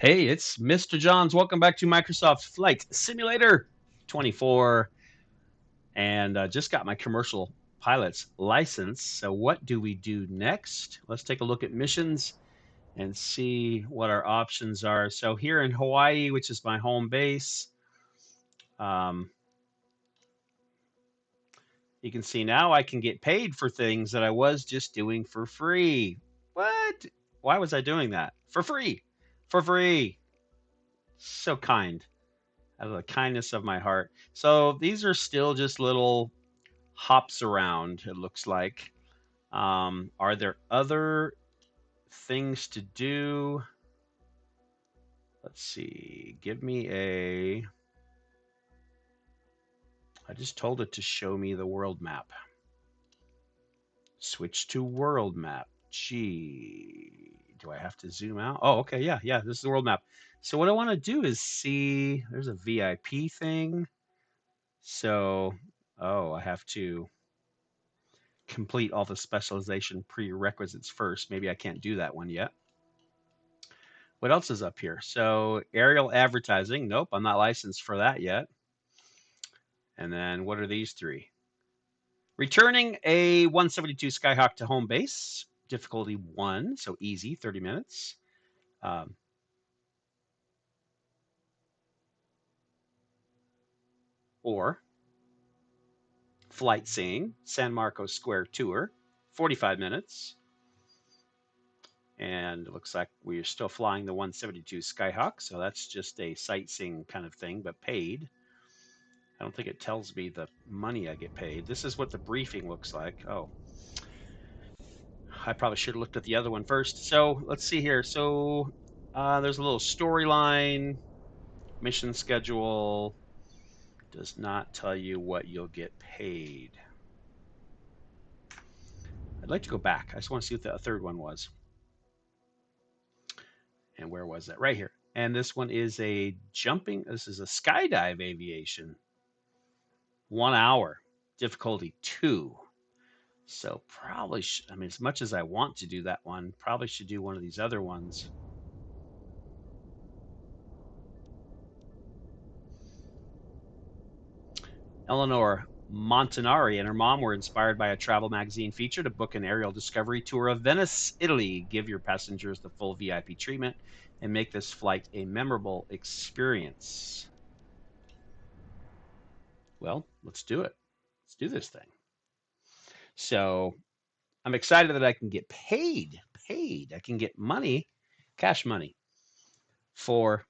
Hey, it's Mr. Johns. Welcome back to Microsoft Flight Simulator 24. And just got my commercial pilot's license. So, what do we do next? Let's take a look at missions and see what our options are. So, here in Hawaii, which is my home base, um, you can see now I can get paid for things that I was just doing for free. What? Why was I doing that? For free. For free. So kind. Out of the kindness of my heart. So these are still just little hops around, it looks like. Are there other things to do? Let's see. Give me a. I just told it to show me the world map. Switch to world map. Gee, do I have to zoom out? Oh, okay. Yeah. This is the world map. So what I want to do is see. There's a VIP thing. So, oh, I have to complete all the specialization prerequisites first. Maybe I can't do that one yet. What else is up here? So aerial advertising. Nope, I'm not licensed for that yet. And then what are these three? Returning a 172 Skyhawk to home base. Difficulty 1, so easy, 30 minutes. Um, or flight seeing, San Marcos Square tour, 45 minutes. And it looks like we're still flying the 172 Skyhawk, so that's just a sightseeing kind of thing, but paid. I don't think it tells me the money I get paid. This is what the briefing looks like. Oh, I probably should have looked at the other one first. So let's see here. So there's a little storyline, mission schedule. Does not tell you what you'll get paid. I'd like to go back. I just want to see what the third one was. And where was that? Right here. And this one is a jumping. This is a skydive aviation. 1 hour. Difficulty 2. So probably, I mean, as much as I want to do that one, probably should do one of these other ones. Eleanor Montanari and her mom were inspired by a travel magazine feature to book an aerial discovery tour of Venice, Italy. Give your passengers the full VIP treatment and make this flight a memorable experience. Well, let's do it. Let's do this thing. So I'm excited that I can get paid. Paid. I can get money, cash money, for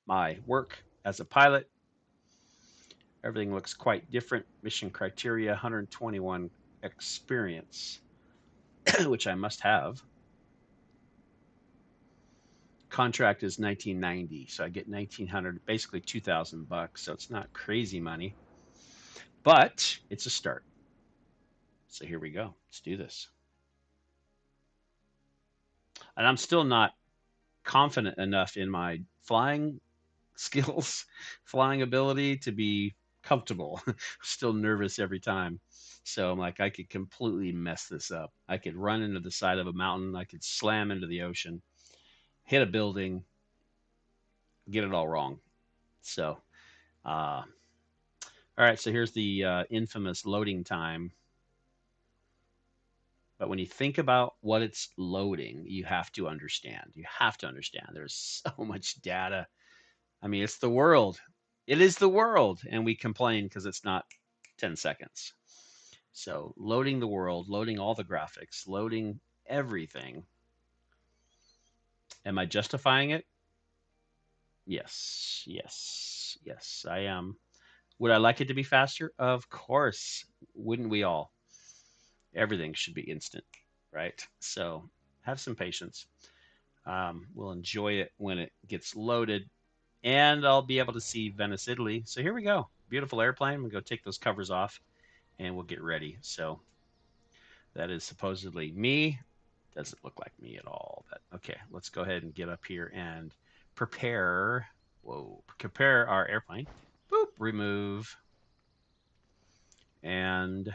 my work as a pilot. Everything looks quite different. Mission criteria 121 experience, which I must have. Contract is 1990, so I get 1900, basically 2000 bucks. So it's not crazy money, but it's a start. So here we go. Let's do this. And I'm still not confident enough in my flying skills, flying ability to be comfortable. Still nervous every time. So I'm like, I could completely mess this up. I could run into the side of a mountain. I could slam into the ocean, hit a building, get it all wrong. So, all right. So here's the infamous loading time. But when you think about what it's loading, you have to understand. You have to understand. There's so much data. I mean, it's the world. It is the world. And we complain because it's not 10 seconds. So loading the world, loading all the graphics, loading everything. Am I justifying it? Yes, I am. Would I like it to be faster? Of course. Wouldn't we all? Everything should be instant, right? So have some patience. We'll enjoy it when it gets loaded, and I'll be able to see Venice, Italy. So here we go. Beautiful airplane. We'll go take those covers off, and we'll get ready. So that is supposedly me. Doesn't look like me at all. But okay, let's go ahead and get up here and prepare. Whoa, prepare our airplane. Boop, remove, and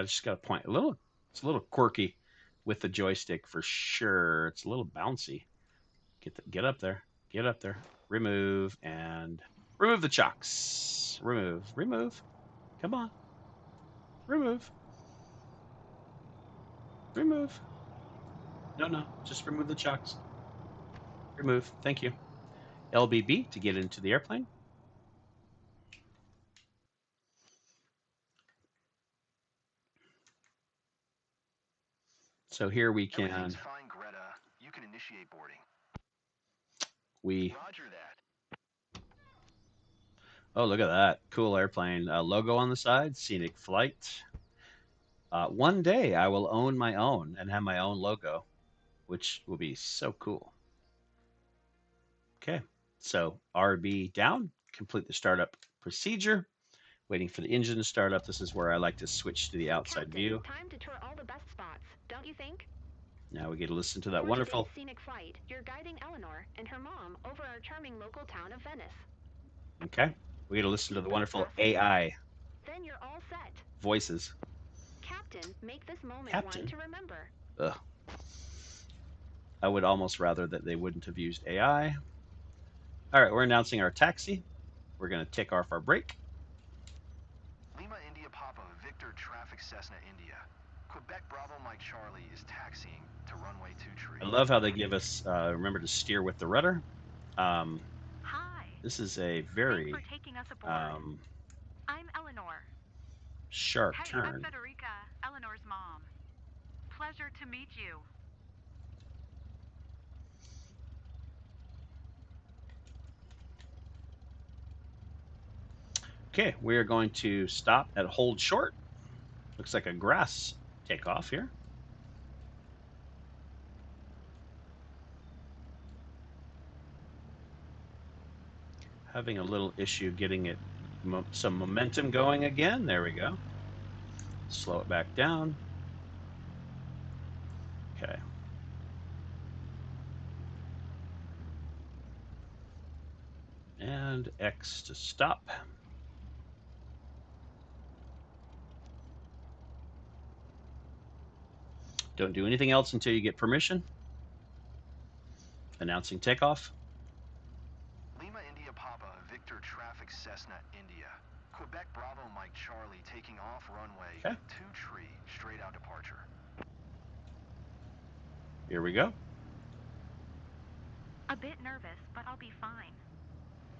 just got to point a little. It's a little quirky with the joystick for sure. It's a little bouncy. Get up there. Get up there. Remove and remove the chocks. Remove. Come on. Remove. Remove. No. Just remove the chocks. Remove. Thank you. LBB to get into the airplane. So here we can. Everything's fine, Greta. You can initiate boarding. We. Roger that. Oh, look at that. Cool airplane. Logo on the side, Scenic Flight. One day I will own my own and have my own logo, which will be so cool. Okay, so RB down, complete the startup procedure. Waiting for the engine to start up. This is where I like to switch to the outside Captain, view. time to tour all the best spots, don't you think? Now we get to listen to that For wonderful. today's scenic flight, you're guiding Eleanor and her mom over our charming local town of Venice. Okay, we get to listen to the Seatbelt wonderful fastened? AI Then you're all set. voices. Captain, make this moment one Captain. to remember. Ugh. I would almost rather that they wouldn't have used AI. All right, we're announcing our taxi. We're going to take off our brake. Lima India Papa Victor Traffic Cessna India. Quebec Bravo Mike Charlie is taxiing to runway 23. I love how they give us remember to steer with the rudder. Hi. This is a very Thanks for taking us aboard. I'm Eleanor. sharp Hey, I'm turn. Federica, Eleanor's mom. Pleasure to meet you. Okay, we are going to stop at hold short. Looks like a grass takeoff here. Having a little issue getting it some momentum going again. There we go. Slow it back down. Okay. And X to stop. Don't do anything else until you get permission. Announcing takeoff. Lima India Papa Victor Traffic Cessna India. Quebec Bravo Mike Charlie taking off runway 23, straight out departure. Here we go. A bit nervous, but I'll be fine.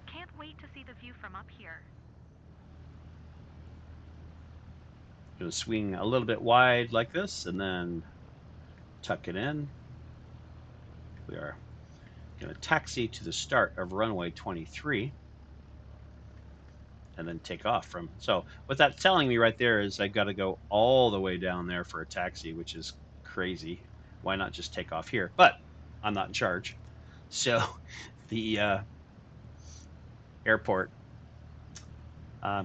Can't wait to see the view from up here. Going to swing a little bit wide like this and then tuck it in. We are going to taxi to the start of runway 23 and then take off from. So what that's telling me right there is I've got to go all the way down there for a taxi, which is crazy. Why not just take off here? But I'm not in charge. So the airport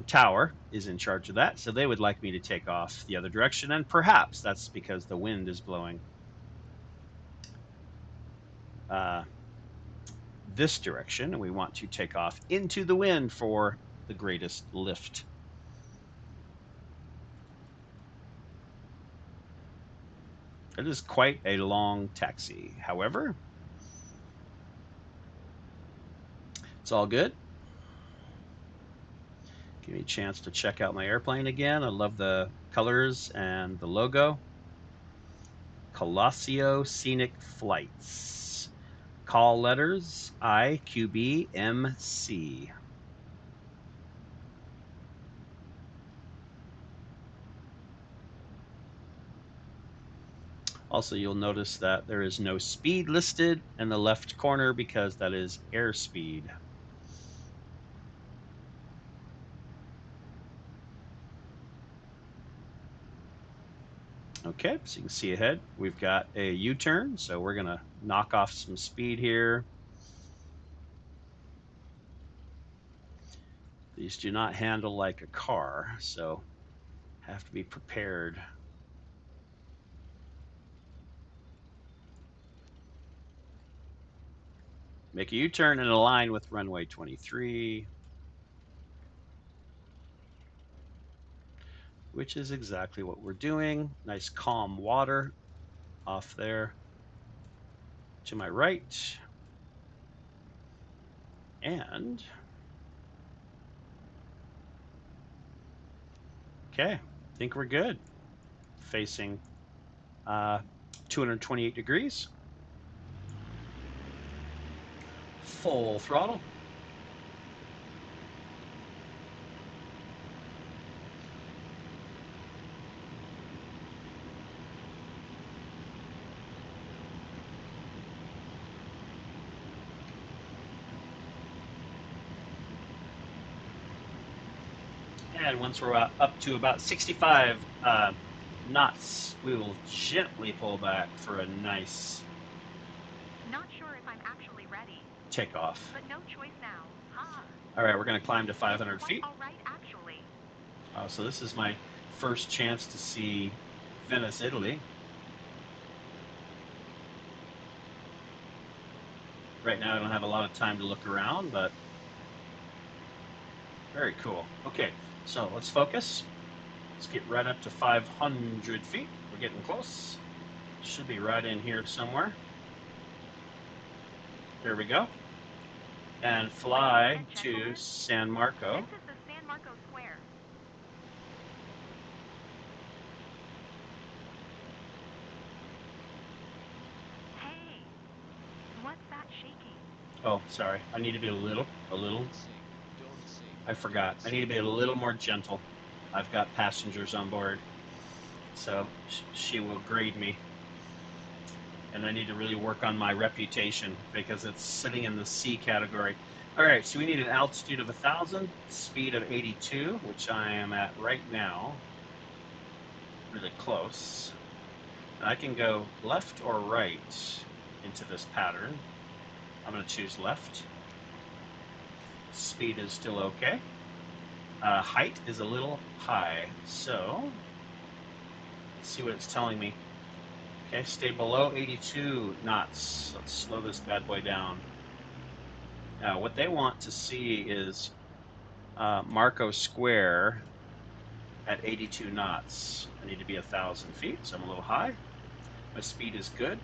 tower is in charge of that. So they would like me to take off the other direction. And perhaps that's because the wind is blowing this direction. And we want to take off into the wind for the greatest lift. It is quite a long taxi. However, it's all good. Give me a chance to check out my airplane again. I love the colors and the logo. Colossio Scenic Flights. Call letters IQBMC. Also, you'll notice that there is no speed listed in the left corner because that is airspeed. Okay, so you can see ahead, we've got a U-turn, so we're going to knock off some speed here. These do not handle like a car, so have to be prepared. Make a U-turn and align with runway 23, which is exactly what we're doing. Nice calm water. off there to my right. And okay, I think we're good. Facing 228 degrees. Full throttle. And once we're up to about 65 knots, we will gently pull back for a nice Not sure if I'm actually ready, takeoff. but no choice now. Huh. All right, we're going to climb to 500 It's quite feet. all right, actually. So this is my first chance to see Venice, Italy. Right now I don't have a lot of time to look around, but very cool. Okay, so let's focus. Let's get right up to 500 feet. We're getting close. Should be right in here somewhere. Here we go. And fly to San Marco. This is the San Marco Square. Hey, what's that shaking? Oh, sorry. I need to be a little. Don't sing. I forgot. I need to be a little more gentle. I've got passengers on board, so she will grade me. And I need to really work on my reputation because it's sitting in the C category. All right, so we need an altitude of 1,000, speed of 82, which I am at right now. Really close. And I can go left or right into this pattern. I'm going to choose left. Speed is still okay. Height is a little high, so let's see what it's telling me. Okay, stay below 82 knots. Let's slow this bad boy down. Now, what they want to see is Marco Square at 82 knots. I need to be 1,000 feet, so I'm a little high. My speed is good.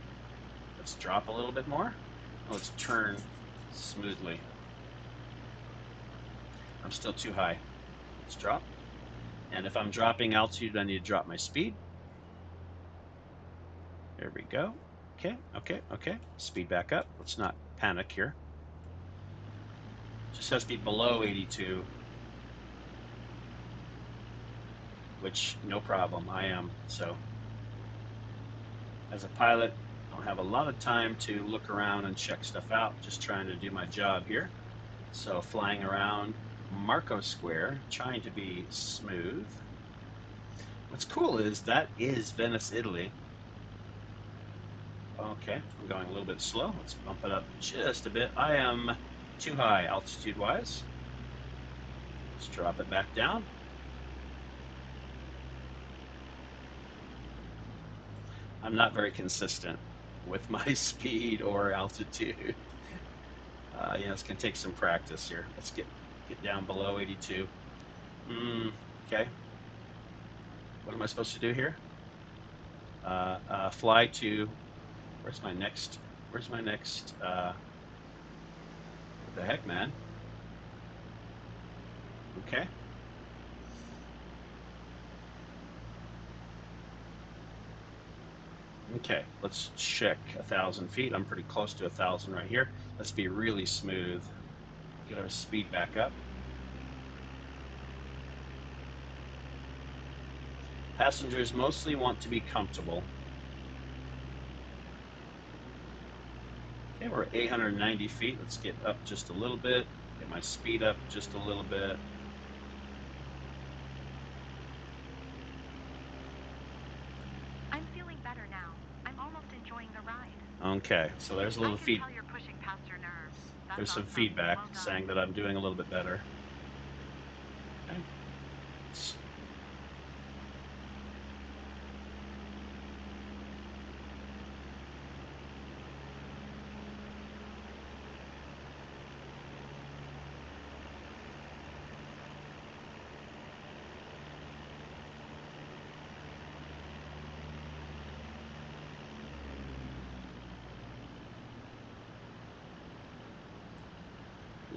Let's drop a little bit more. Let's turn smoothly. I'm still too high. Let's drop. And if I'm dropping altitude, I need to drop my speed. There we go. Okay. Speed back up. Let's not panic here. Just has to be below 82, which no problem, I am. So as a pilot, I don't have a lot of time to look around and check stuff out, just trying to do my job here. So flying around Marco Square, trying to be smooth. What's cool is that is Venice, Italy. Okay, I'm going a little bit slow. Let's bump it up just a bit. I am too high altitude-wise. Let's drop it back down. I'm not very consistent with my speed or altitude. It's gonna take some practice here. Let's get down below 82. Okay. What am I supposed to do here? Fly to. Where's my next? What the heck, man? Okay. Okay, let's check 1,000 feet. I'm pretty close to 1,000 right here. Let's be really smooth. Get our speed back up. Passengers mostly want to be comfortable. Okay, we're at 890 feet. Let's get up just a little bit. Get my speed up just a little bit. I'm feeling better now. I'm almost enjoying the ride. Okay, so there's a little I can tell you're pushing past your nerves. That's There's some awesome. feedback Well done. saying that I'm doing a little bit better. Okay.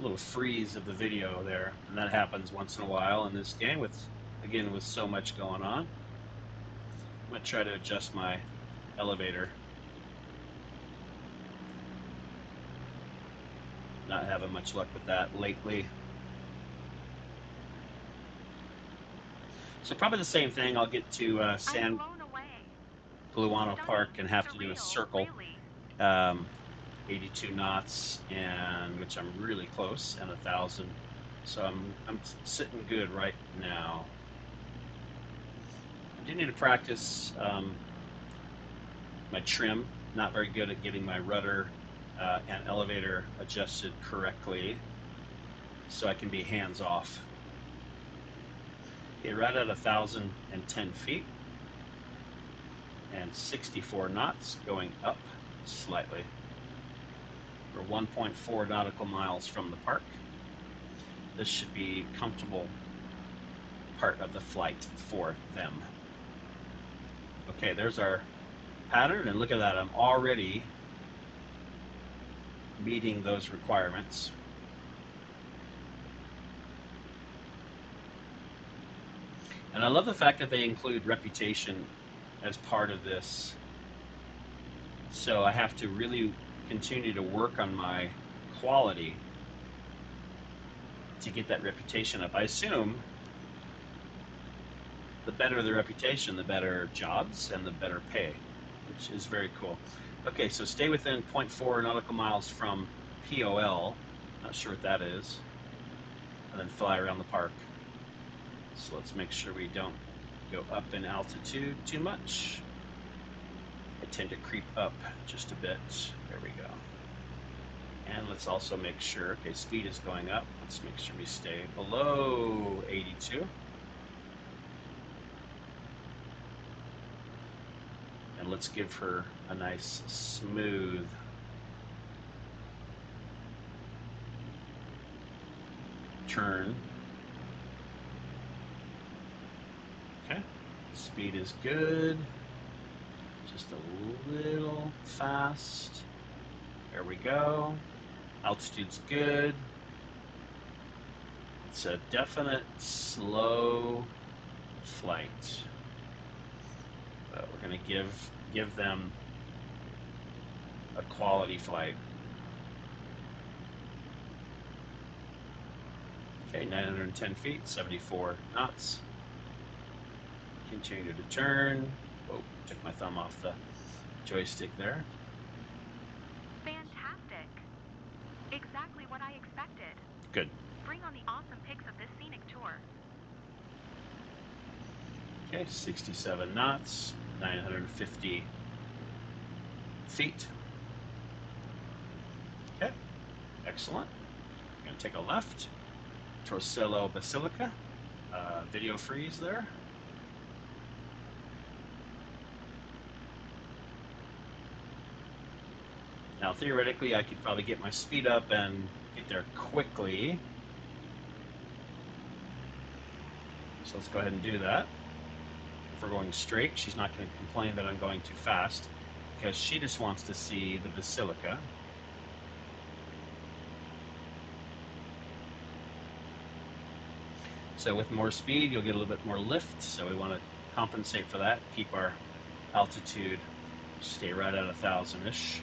little freeze of the video there, and that happens once in a while in this game with, again, with so much going on. I'm gonna try to adjust my elevator. Not having much luck with that lately. So probably the same thing. I'll get to San Puluano Park and have to do a circle, 82 knots, and which I'm really close, and 1,000. So I'm sitting good right now. I do need to practice my trim. Not very good at getting my rudder and elevator adjusted correctly, so I can be hands off. Okay, right at 1,010 feet and 64 knots, going up slightly. We're 1.4 nautical miles from the park. This should be a comfortable part of the flight for them. Okay, there's our pattern, and look at that, I'm already meeting those requirements. And I love the fact that they include reputation as part of this. So I have to really continue to work on my quality to get that reputation up. I assume the better the reputation, the better jobs and the better pay, which is very cool. Okay, so stay within 0.4 nautical miles from POL, not sure what that is, and then fly around the park. So let's make sure we don't go up in altitude too much. I tend to creep up just a bit. There we go. And let's also make sure, okay, speed is going up. Let's make sure we stay below 82. And let's give her a nice smooth turn. Okay, speed is good. Just a little fast. There we go. Altitude's good. It's a definite slow flight. But we're going to give them a quality flight. Okay, 910 feet, 74 knots. Continue to turn. Oh, took my thumb off the joystick there. Fantastic. Exactly what I expected. Good. Bring on the awesome pics of this scenic tour. Okay, 67 knots, 950 feet. Okay, excellent. I'm going to take a left. Torcello Basilica. Video freeze there. Now, theoretically, I could probably get my speed up and get there quickly. So let's go ahead and do that. If we're going straight, she's not going to complain that I'm going too fast because she just wants to see the basilica. So with more speed, you'll get a little bit more lift. So we want to compensate for that, keep our altitude, stay right at 1,000-ish.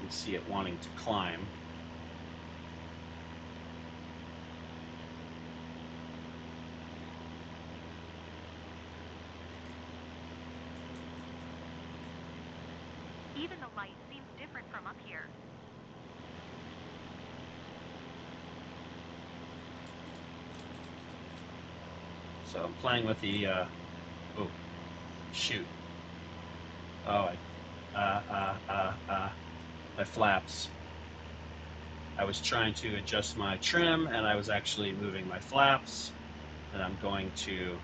You can see it wanting to climb. Even the light seems different from up here. So I'm playing with the, oh, shoot. Oh, my flaps. I was trying to adjust my trim and I was actually moving my flaps, and I'm going to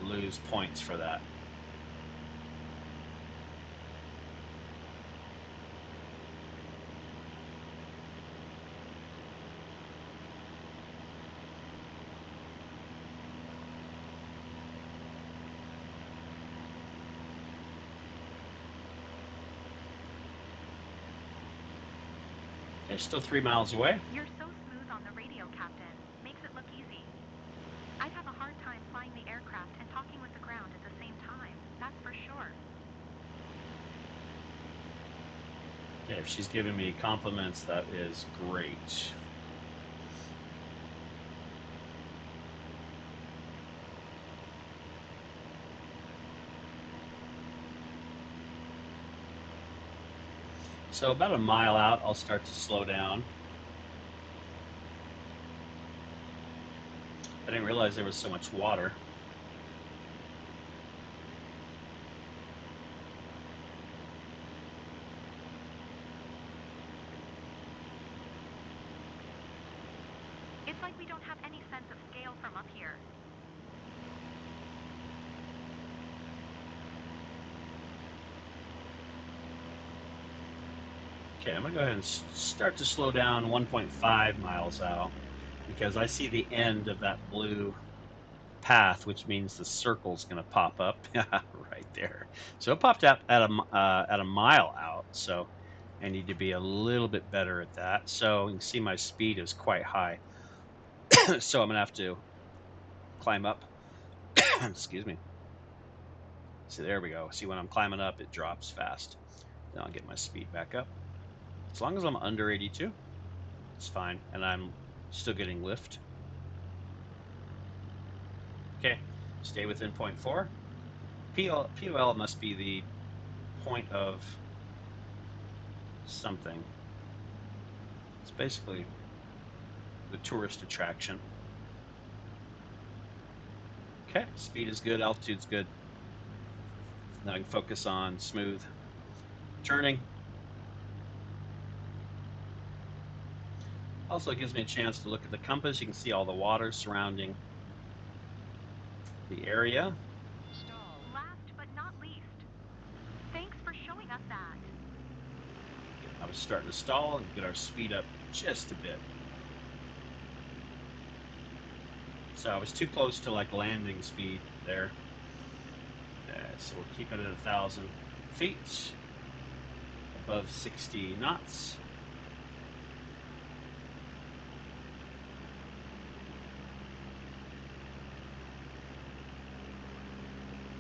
lose points for that. Okay, still 3 miles away. You're so smooth on the radio, Captain. Makes it look easy. I'd have a hard time flying the aircraft and talking with the ground at the same time. That's for sure. Okay, if she's giving me compliments, that is great. So about a mile out, I'll start to slow down. I didn't realize there was so much water. It's like we don't have any sense of scale from up here. Okay, I'm gonna go ahead and start to slow down 1.5 miles out because I see the end of that blue path, which means the circle's gonna pop up right there. So it popped up at a mile out. So I need to be a little bit better at that. So you can see my speed is quite high. So I'm gonna have to climb up. Excuse me. See, there we go. See, when I'm climbing up, it drops fast. Then I'll get my speed back up. As long as I'm under 82, it's fine, and I'm still getting lift. Okay, stay within 0.4. POL must be the point of something. It's basically the tourist attraction. Okay, speed is good, altitude's good. Now I can focus on smooth turning. Also, it gives me a chance to look at the compass. You can see all the water surrounding the area. Last but not least, thanks for showing us that. I was starting to stall and get our speed up just a bit. So I was too close to like landing speed there. So we'll keep it at 1,000 feet, above 60 knots.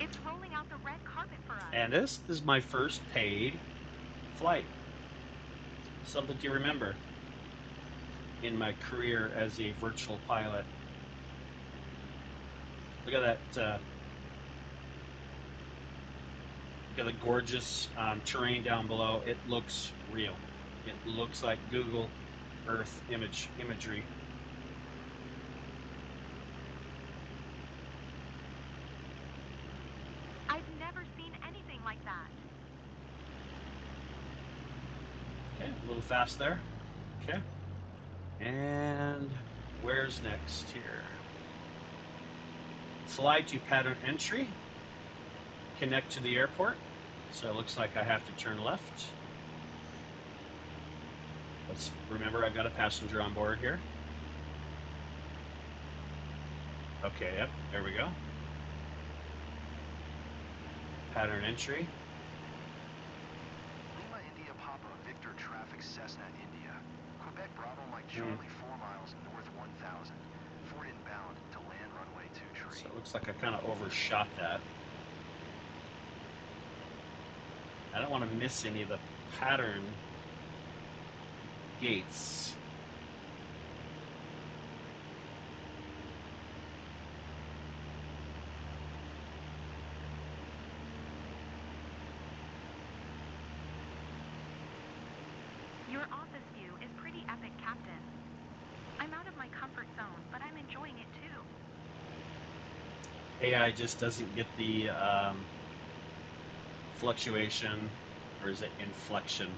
It's rolling out the red carpet for us. And this is my first paid flight. Something to remember in my career as a virtual pilot. Look at that. Look at the gorgeous terrain down below. It looks real. It looks like Google Earth imagery. I've never seen anything like that. Okay, a little fast there. Okay. And where's next here? Fly to pattern entry. Connect to the airport. So it looks like I have to turn left. Let's remember I've got a passenger on board here. Okay, yep, there we go. Pattern entry. Lima India Papa Victor traffic Cessna India. Quebec Bravo Mike Charlie 4 miles north 1000. Fort inbound to land runway 23. So it looks like I kind of overshot that. I don't want to miss any of the pattern gates. Your office view is pretty epic, Captain. I'm out of my comfort zone, but I'm enjoying it too. AI just doesn't get the fluctuation, or is it inflection,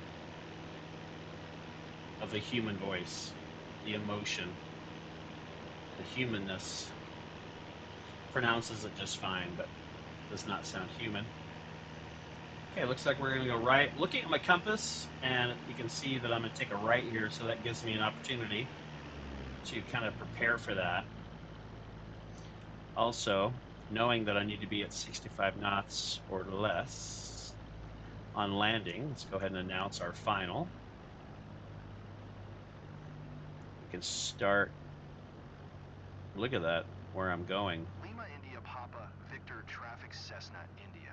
of the human voice, the emotion, the humanness. Pronounces it just fine, but does not sound human. Okay, looks like we're going to go right. Looking at my compass, and you can see that I'm going to take a right here, so that gives me an opportunity to kind of prepare for that. Also, knowing that I need to be at 65 knots or less on landing, let's go ahead and announce our final. can start. Look at that, where I'm going. Lima India Papa Victor traffic Cessna India.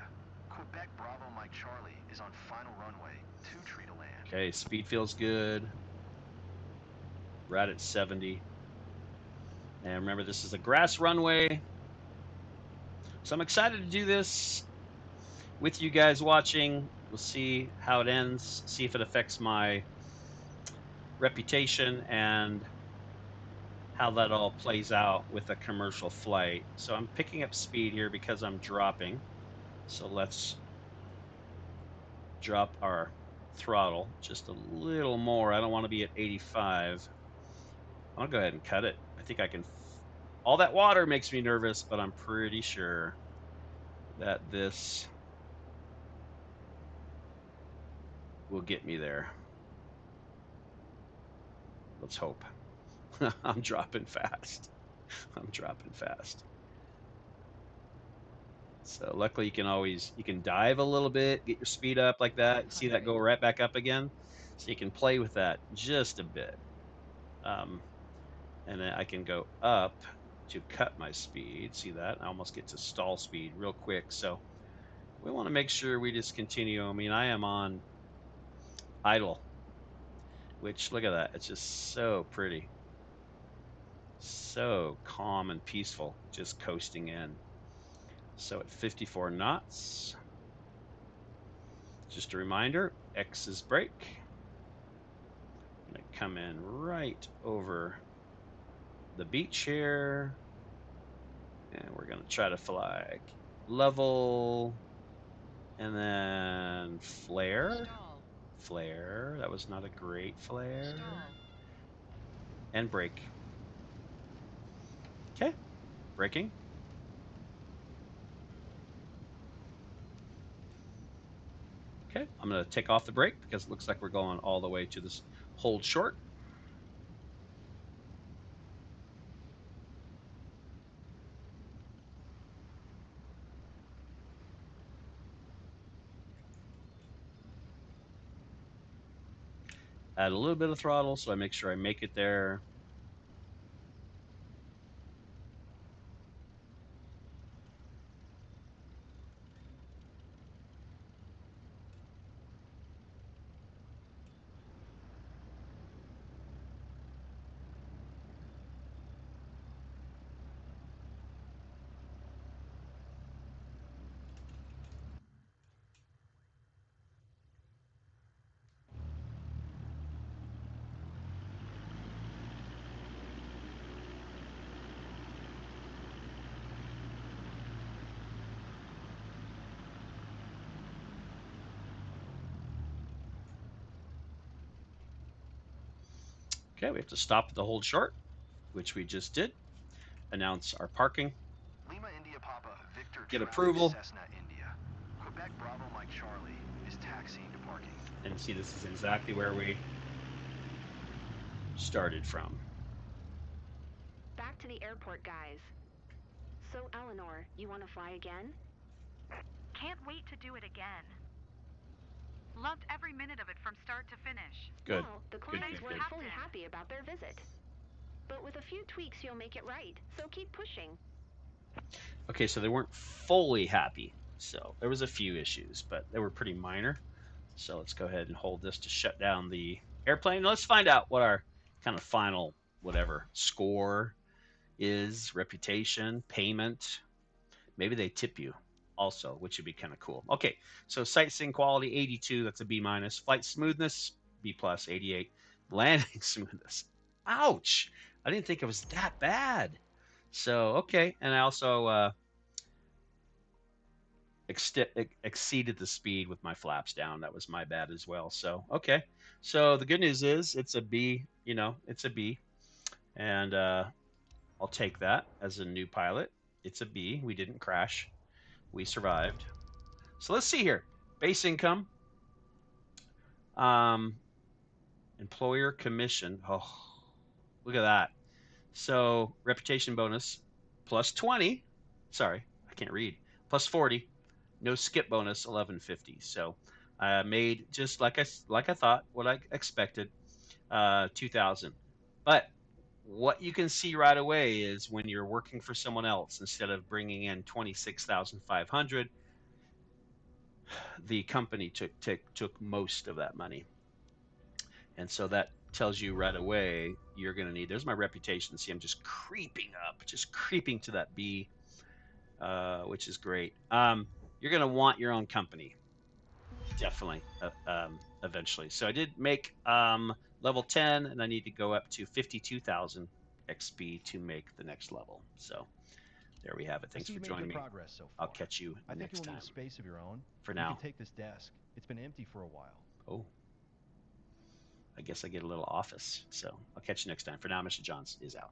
Quebec Bravo Mike Charlie is on final runway, 2 tree to land. Okay, speed feels good. Right at 70. And remember, this is a grass runway. So I'm excited to do this with you guys watching. We'll see how it ends, see if it affects my reputation and how that all plays out with a commercial flight. So I'm picking up speed here because I'm dropping. So let's drop our throttle just a little more. I don't want to be at 85. I'll go ahead and cut it. I think I can. All that water makes me nervous, but I'm pretty sure that this will get me there. Let's hope. I'm dropping fast. I'm dropping fast. So luckily you can dive a little bit, get your speed up like that. You see that go right back up again. So you can play with that just a bit. And then I can go up to cut my speed. See that? I almost get to stall speed real quick. So we want to make sure we just continue. I mean, I am on idle, which look at that. It's just so pretty. So calm and peaceful, just coasting in. So at 54 knots, just a reminder, X is brake. I'm going to come in right over the beach here. And we're going to try to fly level and then flare. Stall. Flare. That was not a great flare. Stall. And brake. Okay. Braking. Okay. I'm going to take off the brake because it looks like we're going all the way to this hold short. Add a little bit of throttle so I make sure I make it there. Okay, we have to stop at the hold short, which we just did. Announce our parking. Lima India Papa Victor Get traffic approval. Cessna India. Quebec Bravo Mike Charlie is taxiing to parking. And see, this is exactly where we started from. Back to the airport, guys. So, Eleanor, you want to fly again? Can't wait to do it again. Loved every minute of it from start to finish. Good. Well, the Good, clients good, were good. fully happy about their visit. But with a few tweaks, you'll make it right. So keep pushing. Okay, so they weren't fully happy. So there was a few issues, but they were pretty minor. So let's go ahead and hold this to shut down the airplane. Let's find out what our kind of final whatever score is, reputation, payment. Maybe they tip you also, which would be kind of cool. Okay, so sightseeing quality 82, that's a B minus. Flight smoothness B plus 88. Landing smoothness, ouch! I didn't think it was that bad. So okay, and I also exceeded the speed with my flaps down. That was my bad as well. So okay, so the good news is it's a B. You know, it's a B, and I'll take that as a new pilot. It's a B. We didn't crash. We survived. So let's see here. Base income, um, employer commission. Oh, look at that. So reputation bonus plus 20. Sorry, I can't read. Plus 40. No skip bonus 1150. So I made just like I thought, what I expected, 2000. But what you can see right away is when you're working for someone else, instead of bringing in 26,500, the company took most of that money. And so that tells you right away you're going to need. There's my reputation. See, I'm just creeping up, just creeping to that B, which is great. You're going to want your own company, definitely, eventually. So I did make level 10, and I need to go up to 52,000 XP to make the next level. So there we have it. Thanks for joining me. Progress so I'll far. catch you I think next you will time. need a space of your own. For You now. can take this desk. It's been empty for a while. Oh, I guess I get a little office. So I'll catch you next time. For now, Mr. Johns is out.